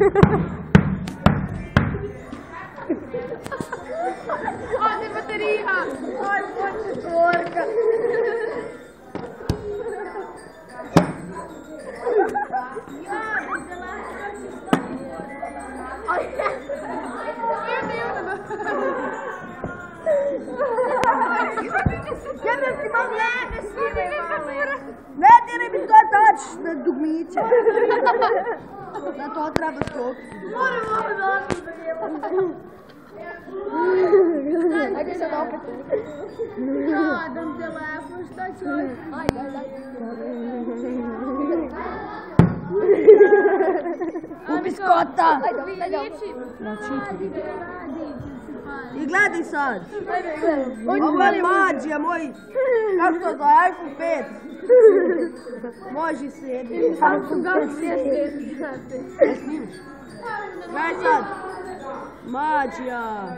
Ode baterija! Oj, moće čvorka! Ne diraj mi to tač na dugmiće. Na to treba stopiti. Ajde sad opet. Nadam telefon, šta ću? Ajde. Ubi skota. Ajde. I gledaj sad. Ovo je mađija moj. Kako to za iPhone 5? Može sjedi. Kako sjedi? Ne snimiš. Gledaj sad. Mađija.